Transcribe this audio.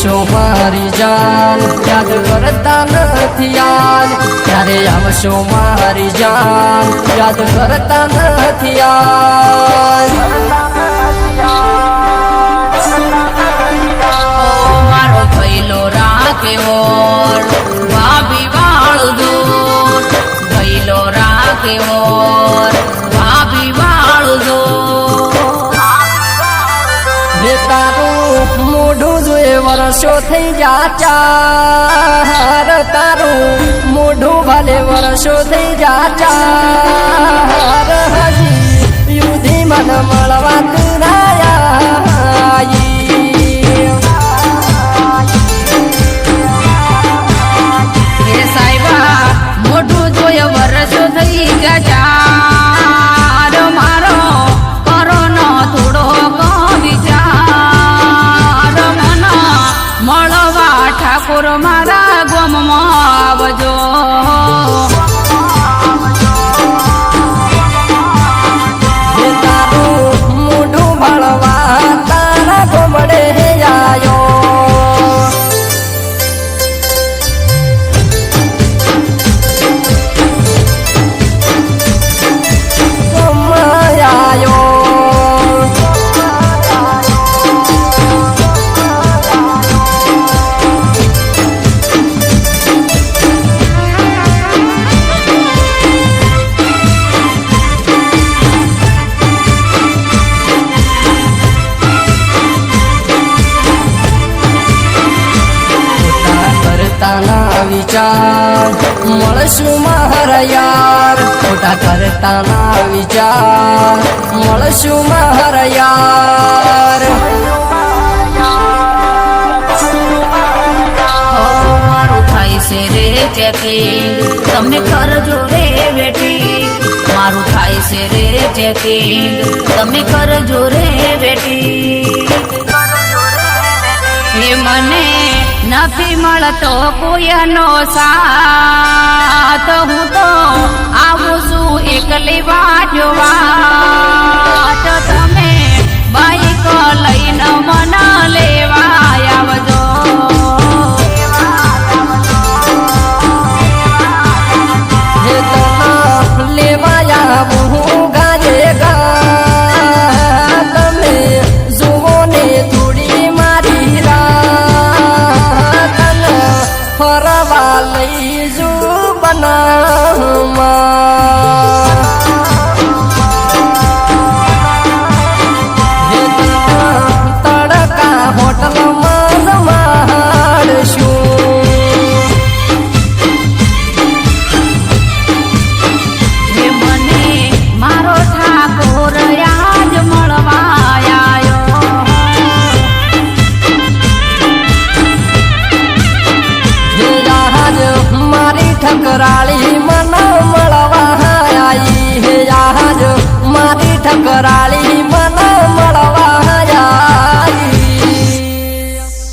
આવશો મારી જાન યાદ કરતા નથી યાદ ક્યારે આવશો મારી જાન યાદ કરતા નથી યાદ મારો ભૈલો રાખ્યો ભાભી વાળું દૂર ભૈલો રાખ્યો ભાભી વાળું દૂર તારું મોઢું જોયે વર્ષો થઈ જા ચાર તારું મોઢું ભલે વર્ષો થઈ જા ચાર હજી યુધી મન મળવા તું સાહેબા મોઢું જોયે વર્ષો થઈ ગયા મારો કરો ન થોડો વિચાર મન મળવા ઠાકોર મારા ગોમમાં આવજો તારું મોઢું ભળવા તારા ગોમડે આયો વિચાર મળશું મારા યાર ખોટા કરતા ના વિચાર મળશું મારા યાર મારું થાય છે રે ચેકિંગ તમે કરજો રે બેટી મારું થાય છે રે ચેકિંગ તમે કરજો રે બેટી એ મને નથી મળતો કોઈનો સાથ હું તો આવું છું એકલી વાજો વાટ તમે બાઈક લઈને મન લેવા આવજો લેવાયા હું ગાજે ગા તમે જુઓ ને થોડી મારી ફરવા લઈ જુ બનાવમાં તડકા હોટલમાં જમાડશું મને મારો ઠાકોર યાદ મળવા આવ્યો મારી ઠકરાળી મન મળવા આવી હે આજ મારી ઠકરાળી